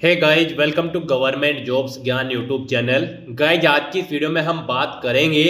Hey guys, welcome to government jobs Gyan YouTube channel. Guys, आज की इस वीडियो में हम बात करेंगे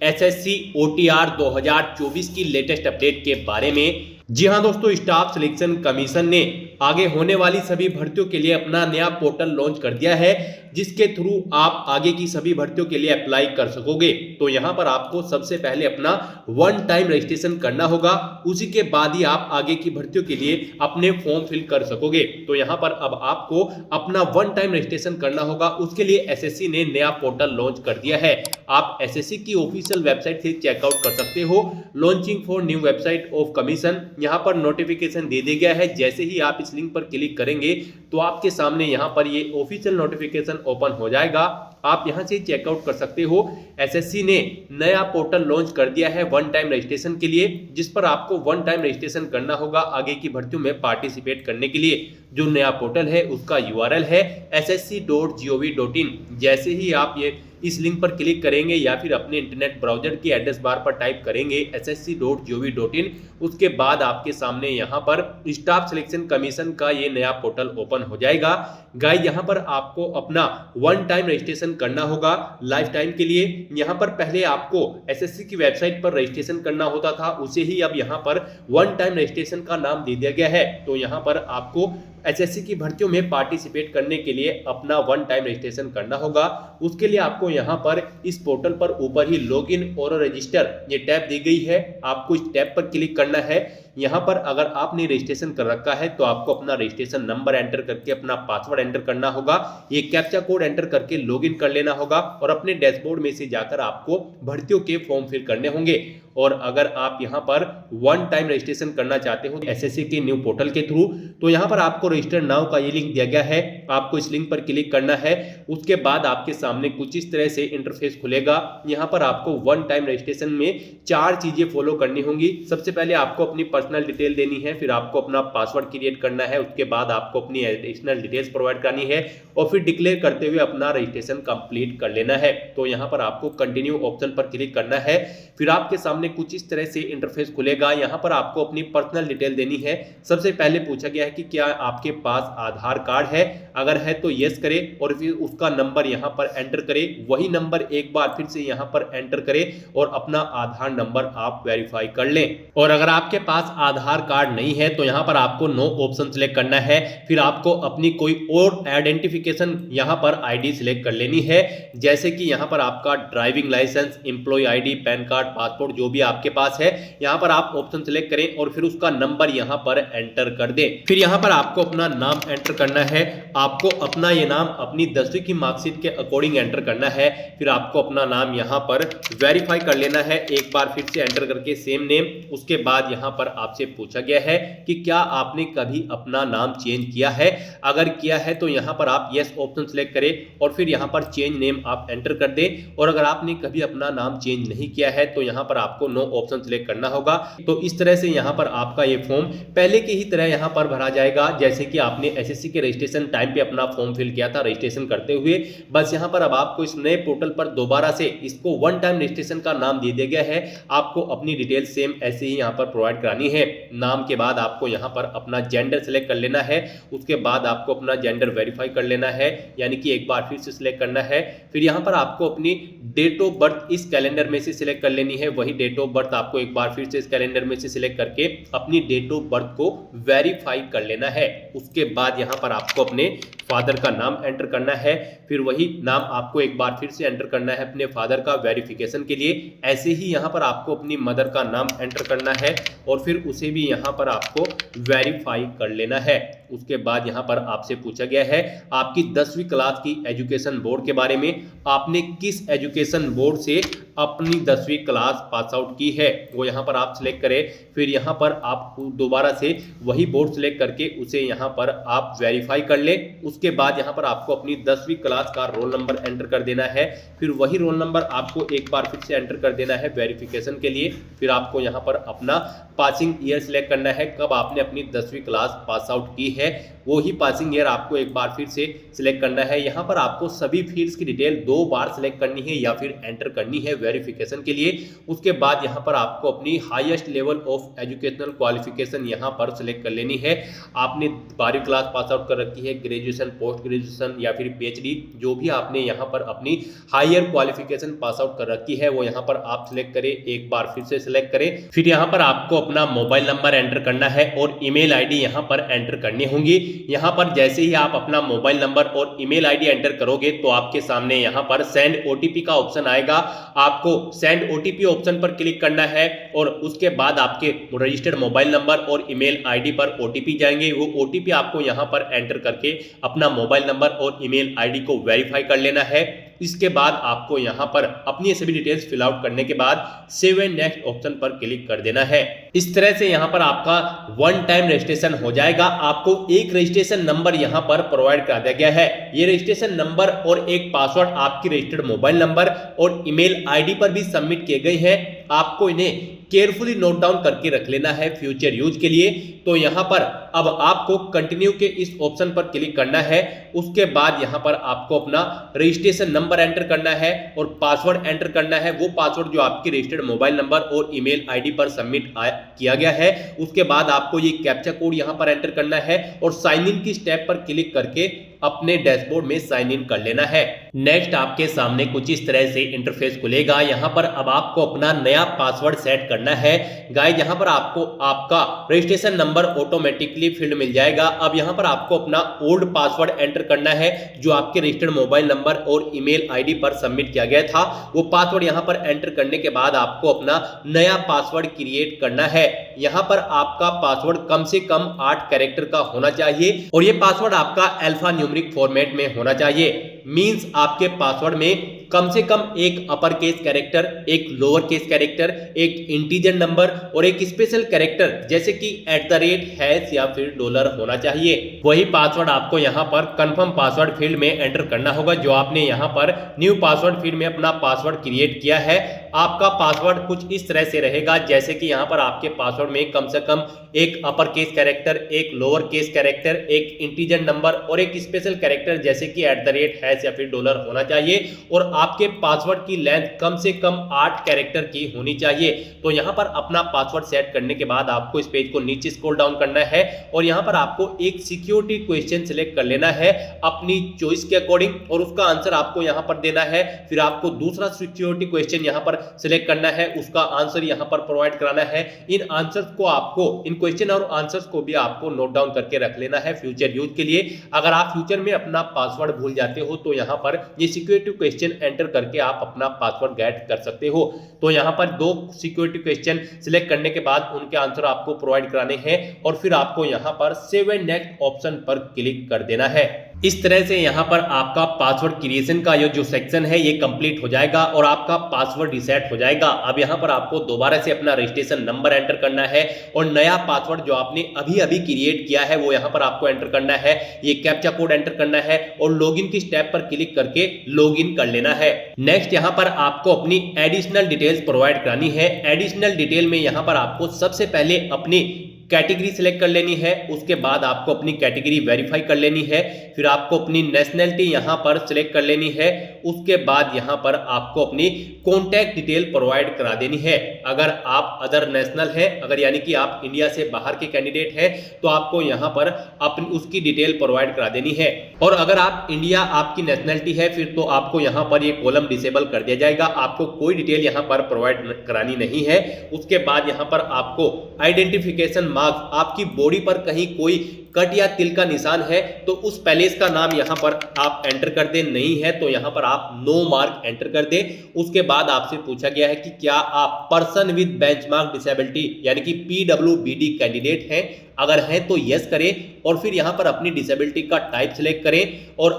एसएससी ओटीआर 2024 की लेटेस्ट अपडेट के बारे में। जी हां दोस्तों, स्टाफ सिलेक्शन कमीशन ने आगे होने वाली सभी भर्तियों के लिए अपना नया पोर्टल लॉन्च कर दिया है, जिसके थ्रू आप आगे की सभी भर्तियों के लिए अप्लाई कर सकोगे। तो यहां पर आपको सबसे पहले अपना वन टाइम रजिस्ट्रेशन करना होगा, उसी के बाद ही आप आगे की भर्तियों के लिए अपने फॉर्म फिल कर सकोगे। तो यहां पर अब आपको अपना वन टाइम रजिस्ट्रेशन करना होगा, उसके लिए एसएससी ने नया पोर्टल लॉन्च कर दिया है। आप एसएससी की ऑफिशियल वेबसाइट से चेकआउट कर सकते हो। Launching for new website of commission, यहां पर नोटिफिकेशन दे दिया गया है। जैसे ही आप इस लिंक पर क्लिक करेंगे तो आपके सामने यहां पर ये ऑफिशियल नोटिफिकेशन ओपन हो जाएगा। आप यहां से चेकआउट कर सकते हो। एसएससी ने नया पोर्टल लॉन्च कर दिया है वन टाइम रजिस्ट्रेशन के लिए, जिस पर आपको वन टाइम रजिस्ट्रेशन करना होगा आगे की भर्तियों में पार्टिसिपेट करने के लिए। जो नया पोर्टल है उसका यूआरएल है ssc.gov.in। जैसे ही आप ये इस लिंक पर क्लिक करेंगे या फिर अपने इंटरनेट ब्राउजर की एड्रेस बार पर टाइप करेंगे ssc.gov.in, उसके बाद आपके सामने यहाँ पर स्टाफ सिलेक्शन कमीशन का ये नया पोर्टल ओपन हो जाएगा। गाइस, यहाँ पर आपको अपना वन टाइम रजिस्ट्रेशन करना होगा लाइफ टाइम के लिए। यहाँ पर पहले आपको एसएससी की वेबसाइट पर रजिस्ट्रेशन करना होता था, उसे ही अब यहाँ पर वन टाइम रजिस्ट्रेशन का नाम दे दिया गया है। तो यहाँ पर आपको एसएससी की भर्तियों में पार्टिसिपेट करने के लिए अपना वन टाइम रजिस्ट्रेशन करना होगा। उसके लिए आपको यहाँ पर इस पोर्टल पर ऊपर ही लॉगिन और रजिस्टर ये टैब दी गई है, आपको इस टैब पर क्लिक करना है। यहाँ पर अगर आपने रजिस्ट्रेशन कर रखा है तो आपको अपना रजिस्ट्रेशन नंबर एंटर करके अपना पासवर्ड एंटर करना होगा, ये कैप्चा कोड एंटर करके लॉगिन कर लेना होगा और अपने डैशबोर्ड में से जाकर आपको भर्तियों के फॉर्म फिल करने होंगे। और अगर आप यहाँ पर वन टाइम रजिस्ट्रेशन करना चाहते हो एसएससी के न्यू पोर्टल के थ्रू, तो यहाँ पर आपको रजिस्टर नाउ का ये लिंक दिया गया है, आपको इस लिंक पर क्लिक करना है। उसके बाद आपके सामने कुछ इस तरह से इंटरफेस खुलेगा। यहाँ पर आपको वन टाइम रजिस्ट्रेशन में 4 चीजें फॉलो करनी होंगी। सबसे पहले आपको अपनी पर्सनल डिटेल देनी है, फिर आपको अपना पासवर्ड क्रिएट करना है, उसके बाद आपको अपनी एडिशनल डिटेल्स प्रोवाइड करनी है और फिर डिक्लेयर करते हुए अपना रजिस्ट्रेशन कंप्लीट कर लेना है। तो यहाँ पर आपको कंटिन्यू ऑप्शन पर क्लिक करना है। फिर आपके सामने कुछ इस तरह से इंटरफेस खुलेगा। यहाँ पर आपको अपनी पर्सनल डिटेल देनी है। सबसे पहले पूछा गया है कि क्या आपके पास आधार कार्ड है, अगर है तो यस करें और फिर उसका नंबर यहाँ पर एंटर करें। वही नंबर एक बार फिर से यहाँ पर एंटर करें और अपना आधार नंबर आप वेरीफाई कर लें। और अगर आपके पास आधार कार्ड नहीं है तो यहाँ पर आपको नो ऑप्शन सिलेक्ट करना है। फिर आपको अपनी कोई और आइडेंटिफिकेशन यहाँ पर आईडी सिलेक्ट कर लेनी है, जैसे कि यहाँ पर आपका driving licence, employ ID, PAN card, passport जो भी आपके पास है, यहाँ पर आप ऑप्शन सिलेक्ट करें और फिर उसका नंबर यहाँ पर एंटर कर दें। फिर यहाँ पर आपको अपना नाम एंटर करना है। आपको अपना ये नाम अपनी 10वीं की मार्कशीट के अकॉर्डिंग एंटर करना है। फिर आपको अपना नाम यहाँ पर वेरीफाई कर लेना है, एक बार फिर से एंटर करके सेम नेम। उसके बाद यहाँ पर आपसे पूछा गया है कि क्या आपने कभी अपना नाम चेंज किया है, अगर किया है तो यहाँ पर आप यस ऑप्शन सिलेक्ट करें और फिर यहाँ पर चेंज नेम आप एंटर कर दें। और अगर आपने कभी अपना नाम चेंज नहीं किया है तो यहाँ पर आपको नो ऑप्शन सिलेक्ट करना होगा। तो इस तरह से यहाँ पर आपका ये फॉर्म पहले की ही तरह यहाँ पर भरा जाएगा, जैसे कि आपने एसएससी के रजिस्ट्रेशन टाइम पे अपना फॉर्म फिल किया था रजिस्ट्रेशन करते हुए। बस यहाँ पर अब आपको इस नए पोर्टल पर दोबारा से इसको वन टाइम रजिस्ट्रेशन का नाम दे दिया गया है। आपको अपनी डिटेल सेम ऐसे ही यहाँ पर प्रोवाइड करानी है। नाम के बाद आपको यहाँ पर अपना जेंडर सेलेक्ट कर लेना है। उसके बाद आपको अपना जेंडर वेरीफाई कर लेना है, यानी कि एक बार फिर से सिलेक्ट करना है। फिर यहाँ पर आपको अपनी डेट ऑफ बर्थ इस कैलेंडर में से सिलेक्ट कर लेनी है। वही डेट ऑफ बर्थ आपको एक बार फिर से इस कैलेंडर में से सिलेक्ट करके अपनी डेट ऑफ बर्थ को वेरीफाई कर लेना है। उसके बाद यहाँ पर आपको अपने फादर का नाम एंटर करना है। फिर वही नाम आपको एक बार फिर से एंटर करना है अपने फादर का वेरिफिकेशन के लिए। ऐसे ही यहाँ पर आपको अपनी मदर का नाम एंटर करना है और फिर उसे भी यहाँ पर आपको वेरीफाई कर लेना है। उसके बाद यहाँ पर आपसे पूछा गया है आपकी 10वीं क्लास की एजुकेशन बोर्ड के बारे में, आपने किस एजुकेशन बोर्ड से अपनी 10वीं क्लास पास आउट की है, वो यहाँ पर आप सिलेक्ट करें। फिर यहाँ पर आप दोबारा से वही बोर्ड सिलेक्ट करके उसे यहाँ पर आप वेरीफाई कर लें। उसके बाद यहाँ पर आपको अपनी 10वीं क्लास का रोल नंबर एंटर कर देना है। फिर वही रोल नंबर आपको एक बार फिर से एंटर कर देना है वेरिफिकेशन के लिए। फिर आपको यहाँ पर अपना पासिंग ईयर सिलेक्ट करना है, कब आपने अपनी 10वीं क्लास पास आउट की है। वो ही पासिंग ईयर आपको एक बार फिर से सिलेक्ट करना है। यहाँ पर आपको सभी फील्ड्स की डिटेल 2 बार सिलेक्ट करनी है या फिर एंटर करनी है वेरिफिकेशन के लिए। उसके बाद यहाँ पर आपको अपनी highest level of educational qualification यहाँ पर सिलेक्ट कर लेनी है। आपने 12वीं क्लास पास आउट कर रखी है, ग्रेजुएशन, पोस्ट ग्रेजुएशन या फिर पीएचडी, जो भी आपने यहाँ पर अपनी हायर क्वालिफिकेशन पास आउट कर रखी है वो यहाँ पर आप सिलेक्ट करें, एक बार फिर से सिलेक्ट करें। फिर यहाँ पर आपको अपना मोबाइल नंबर एंटर करना है और ईमेल आईडी यहाँ पर एंटर करनी होंगी। यहाँ पर जैसे ही आप अपना मोबाइल नंबर और ईमेल आईडी एंटर करोगे तो आपके सामने यहाँ पर सेंड ओटीपी का ऑप्शन आएगा। आपको सेंड ओटीपी ऑप्शन पर क्लिक करना है और उसके बाद आपके रजिस्टर्ड मोबाइल नंबर और ईमेल आईडी पर ओटीपी जाएंगे। वो ओटीपी आपको यहाँ पर एंटर करके अपना मोबाइल नंबर और ईमेल आईडी को वेरीफाई कर लेना है। इसके बाद आपको यहाँ पर अपनी सभी डिटेल्स फिल आउट करने के बाद सेव एंड नेक्स्ट ऑप्शन पर क्लिक कर देना है। इस तरह से यहाँ पर आपका वन टाइम रजिस्ट्रेशन हो जाएगा। आपको एक रजिस्ट्रेशन नंबर यहाँ पर प्रोवाइड करा दिया गया है। ये रजिस्ट्रेशन नंबर और एक पासवर्ड आपकी रजिस्टर्ड मोबाइल नंबर और ईमेल आईडी पर भी सबमिट किए गए हैं। आपको इन्हें केयरफुली नोट डाउन करके रख लेना है फ्यूचर यूज के लिए। तो यहाँ पर अब आपको कंटिन्यू के इस ऑप्शन पर क्लिक करना है। उसके बाद यहाँ पर आपको अपना रजिस्ट्रेशन नंबर एंटर करना है और पासवर्ड एंटर करना है, वो पासवर्ड जो आपकी रजिस्टर्ड मोबाइल नंबर और ईमेल आईडी पर सबमिट किया गया है। उसके बाद आपको ये कैप्चा कोड यहाँ पर एंटर करना है और साइन इन की स्टेप पर क्लिक करके अपने डैशबोर्ड में साइन इन कर लेना है। नेक्स्ट आपके सामने कुछ इस तरह से इंटरफेस खुलेगा। यहाँ पर अब आपको अपना नया पासवर्ड सेट करना है। गाइस यहाँ पर आपको आपका रजिस्ट्रेशन नंबर ऑटोमेटिकली फील्ड मिल जाएगा। अब यहाँ पर आपको अपना ओल्ड पासवर्ड एंटर करना है जो आपके रजिस्टर्ड मोबाइल नंबर और ईमेल आईडी पर सबमिट किया गया था। वो पासवर्ड यहाँ पर एंटर करने के बाद आपको अपना नया पासवर्ड क्रिएट करना है। यहाँ पर आपका पासवर्ड कम से कम 8 कैरेक्टर का होना चाहिए और ये पासवर्ड आपका अल्फा न्यूमेरिक फॉर्मेट में होना चाहिए। मींस आपके पासवर्ड में कम से कम एक अपर केस कैरेक्टर, एक लोअर केस कैरेक्टर, एक इंटीजर नंबर और एक स्पेशल कैरेक्टर जैसे कि @ या फिर डॉलर होना चाहिए। वही पासवर्ड आपको यहाँ पर कंफर्म पासवर्ड फील्ड में एंटर करना होगा जो आपने यहाँ पर न्यू पासवर्ड फील्ड में अपना पासवर्ड क्रिएट किया है। आपका पासवर्ड कुछ इस तरह से रहेगा जैसे कि यहाँ पर आपके पासवर्ड में कम से कम एक अपर केस कैरेक्टर, एक लोअर केस कैरेक्टर, एक इंटीजर नंबर और एक स्पेशल कैरेक्टर जैसे कि @ या फिर डॉलर होना चाहिए और आपके पासवर्ड की लेंथ कम से कम 8 कैरेक्टर की होनी चाहिए। तो यहाँ पर अपना पासवर्ड सेट करने के बाद आपको इस पेज को नीचे स्क्रॉल डाउन करना है और यहाँ पर आपको एक सिक्योरिटी क्वेश्चन सिलेक्ट कर लेना है अपनी चॉइस के अकॉर्डिंग और उसका आंसर आपको यहाँ पर देना है। फिर आपको दूसरा सिक्योरिटी क्वेश्चन यहाँ पर सिलेक्ट करना है, उसका आंसर यहाँ पर प्रोवाइड कराना है। इन आंसर्स को आपको, इन क्वेश्चन और आंसर्स को भी आपको नोट डाउन करके रख लेना है फ्यूचर यूज के लिए। अगर आप फ्यूचर में अपना पासवर्ड भूल जाते हो तो यहाँ पर ये सिक्योरिटी क्वेश्चन एंटर करके आप अपना पासवर्ड गेट कर सकते हो। तो यहाँ पर 2 सिक्योरिटी क्वेश्चन सिलेक्ट करने के बाद उनके आंसर आपको प्रोवाइड कराने हैं और फिर आपको यहाँ पर सेव एंड नेक्स्ट ऑप्शन पर क्लिक कर देना है। इस तरह से यहाँ पर आपका पासवर्ड क्रिएशन का ये जो सेक्शन है ये कंप्लीट हो जाएगा और आपका पासवर्ड रीसेट हो जाएगा। अब यहाँ पर आपको दोबारा से अपना रजिस्ट्रेशन नंबर एंटर करना है और नया पासवर्ड जो आपने अभी अभी क्रिएट किया है वो यहाँ पर आपको एंटर करना है। ये कैप्चा कोड एंटर करना है और लॉगिन की स्टेप पर क्लिक करके लॉगिन कर लेना है। नेक्स्ट यहाँ पर आपको अपनी एडिशनल डिटेल्स प्रोवाइड करानी है। एडिशनल डिटेल में यहाँ पर आपको सबसे पहले अपनी कैटेगरी सिलेक्ट कर लेनी है। उसके बाद आपको अपनी कैटेगरी वेरीफाई कर लेनी है। फिर आपको अपनी नेशनैलिटी यहाँ पर सिलेक्ट कर लेनी है। उसके बाद यहाँ पर आपको अपनी कॉन्टैक्ट डिटेल प्रोवाइड करा देनी है। अगर आप अदर नेशनल है, अगर यानी कि आप इंडिया से बाहर के कैंडिडेट हैं तो आपको यहाँ पर अपनी उसकी डिटेल प्रोवाइड करा देनी है। और अगर आप इंडिया आपकी नेशनैलिटी है फिर तो आपको यहाँ पर ये कॉलम डिसेबल कर दिया जाएगा। आपको कोई डिटेल यहाँ पर प्रोवाइड करानी नहीं है। उसके बाद यहाँ पर आपको आइडेंटिफिकेशन मार्क्स, आपकी बॉडी पर कहीं कोई कट या तिल का निशान है तो उस पैलेस का नाम यहाँ पर आप एंटर कर दें, नहीं है तो यहाँ पर आप नो मार्क एंटर कर दें। उसके बाद आपसे पूछा गया है कि क्या आप पर्सन विद बेंचमार्क डिसेबिलिटी यानी कि PWBD कैंडिडेट हैं। अगर है तो यस करें और फिर यहाँ पर अपनी डिसेबिलिटी का टाइप सिलेक्ट करें और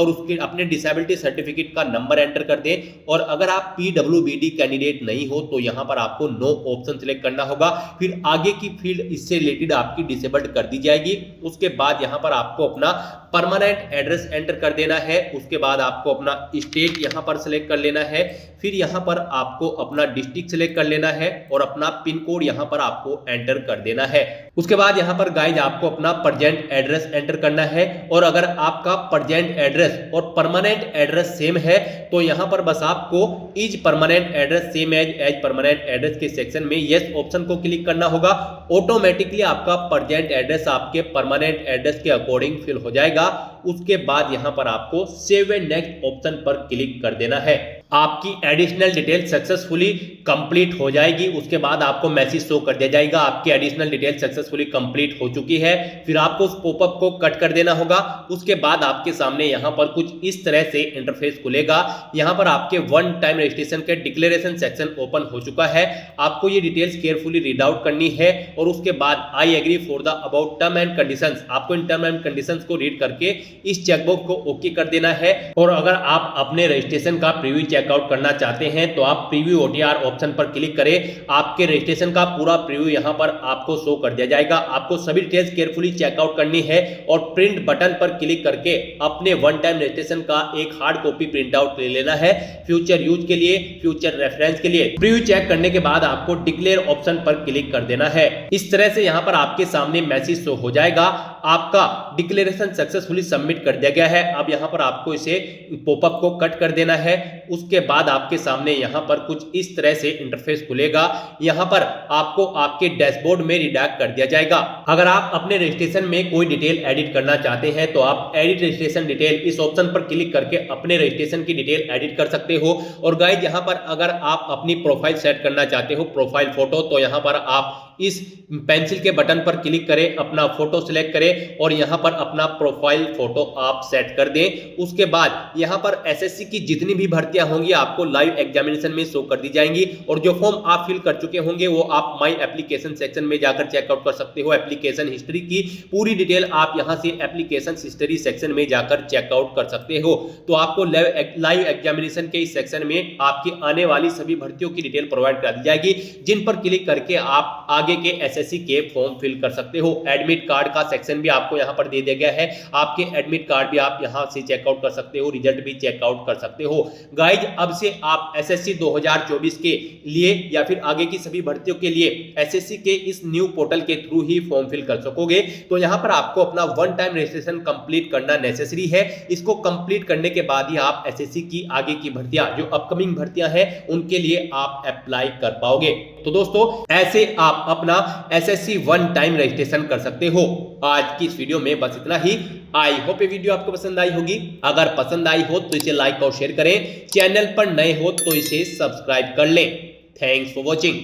उसके अपने डिसेबिलिटी सर्टिफिकेट का नंबर एंटर कर दें। और अगर आप PWBD कैंडिडेट नहीं हो तो यहाँ पर आपको नो ऑप्शन सिलेक्ट करना होगा। फिर आगे की फील्ड इससे रिलेटेड आपकी डिसेबल्ड कर दी जाएगी उसके बाद यहाँ पर आपको अपना परमानेंट एड्रेस एंटर कर देना है। उसके बाद आपको अपना स्टेट यहाँ पर सिलेक्ट कर लेना है, फिर यहाँ पर आपको अपना डिस्ट्रिक्ट सिलेक्ट कर लेना है और अपना पिन कोड यहाँ पर आपको एंटर कर देना है। उसके बाद यहाँ पर गाइज आपको अपना प्रेजेंट एड्रेस एंटर करना है, और अगर आपका प्रेजेंट एड्रेस और परमानेंट एड्रेस सेम है तो यहाँ पर बस आपको is permanent address same as permanent address के सेक्शन में यस ऑप्शन को क्लिक करना होगा। ऑटोमेटिकली आपका प्रेजेंट एड्रेस आपके परमानेंट एड्रेस के अकॉर्डिंग फिल हो जाएगा। उसके बाद यहाँ पर आपको सेव एंड नेक्स्ट ऑप्शन पर क्लिक कर देना है। आपकी एडिशनल डिटेल सक्सेसफुली कंप्लीट हो जाएगी। उसके बाद आपको मैसेज शो कर दिया जाएगा आपकी एडिशनल डिटेल सक्सेसफुली कंप्लीट हो चुकी है। फिर आपको उस पॉपअप को कट कर देना होगा। उसके बाद आपके सामने यहाँ पर कुछ इस तरह से इंटरफेस खुलेगा। यहाँ पर आपके वन टाइम रजिस्ट्रेशन के डिक्लेरेशन सेक्शन ओपन हो चुका है। आपको ये डिटेल्स केयरफुली रीड आउट करनी है और उसके बाद I agree for the about term and conditions, आपको इन टर्म एंड कंडीशंस को रीड करके इस चेकबॉक्स को ओके कर देना है। और अगर आप अपने रजिस्ट्रेशन का प्रीव्यू चेकआउट करना चाहते हैं तो आप प्रीव्यू ओटीआर ऑप्शन पर क्लिक करें। आपके रजिस्ट्रेशन का पूरा प्रीव्यू यहां पर आपको शो कर दिया जाएगा। आपको सभी डिटेल्स केयरफुली चेकआउट करनी है और प्रिंट बटन पर क्लिक करके अपने वन टाइम रजिस्ट्रेशन का एक हार्ड कॉपी प्रिंट आउट ले लेना है, फ्यूचर यूज के लिए, फ्यूचर रेफरेंस के लिए। प्रीव्यू चेक करने के बाद आपको डिक्लेयर ऑप्शन पर क्लिक कर देना है। इस तरह से यहां पर आपके सामने मैसेज शो हो जाएगा, आपका डिक्लेरेशन सक्सेसफुली सबमिट कर दिया गया है। अब यहां पर आपको इसे पॉपअप को कट कर देना है। उसके बाद आपके सामने यहां पर कुछ इस तरह से इंटरफेस खुलेगा। यहां पर आपको आपके डैशबोर्ड में रिडायरेक्ट कर दिया जाएगा। अगर आप अपने रजिस्ट्रेशन में कोई डिटेल एडिट करना चाहते हैं तो आप एडिट रजिस्ट्रेशन डिटेल इस ऑप्शन पर क्लिक करके अपने रजिस्ट्रेशन की डिटेल एडिट कर सकते हो। और गाइस यहां पर अगर आप अपनी प्रोफाइल सेट करना चाहते हो, प्रोफाइल फोटो, तो यहां पर आप इस पेंसिल के बटन पर क्लिक करें, अपना फोटो सिलेक्ट करें और यहां पर अपना प्रोफाइल फोटो आप सेट कर दें। उसके बाद यहां पर एसएससी की जितनी भी भर्तियां होंगी आपको लाइव एग्जामिनेशन में शो कर दी जाएंगी, और जो फॉर्म आप फिल कर चुके होंगे वो आप माई एप्लीकेशन सेक्शन में जाकर चेकआउट कर सकते हो। एप्लीकेशन हिस्ट्री की पूरी डिटेल आप यहां से एप्लीकेशन हिस्ट्री सेक्शन में जाकर चेकआउट कर सकते हो। तो आपको लाइव एग्जामिनेशन के इस सेक्शन में आपकी आने वाली सभी भर्तियों की डिटेल प्रोवाइड करा दी जाएगी, जिन पर क्लिक करके आप आगे के एसएससी के फॉर्म फिल कर सकते हो। एडमिट कार्ड का सेक्शन भी आपको यहां पर दे दिया गया है, आपके एडमिट कार्ड भी आप यहां से चेकआउट कर सकते हो, रिजल्ट भी चेकआउट कर सकते हो। गाइज अब से आप एसएससी 2024 के लिए या फिर आगे की सभी भर्तियों के लिए एसएससी के इस न्यू पोर्टल के थ्रू ही फॉर्म फिल कर सकोगे। तो यहां पर आपको अपना वन टाइम रजिस्ट्रेशन कंप्लीट करना नेसेसरी है। इसको कंप्लीट करने के बाद ही आप एसएससी की आगे की भर्तियां, जो अपकमिंग भर्तियां हैं, उनके लिए आप अप्लाई कर पाओगे। तो दोस्तों ऐसे आप अपना एसएससी वन टाइम रजिस्ट्रेशन कर सकते हो। आज की इस वीडियो में बस इतना ही। आई होप ये वीडियो आपको पसंद आई होगी। अगर पसंद आई हो तो इसे लाइक और शेयर करें। चैनल पर नए हो तो इसे सब्सक्राइब कर लें। Thanks for watching.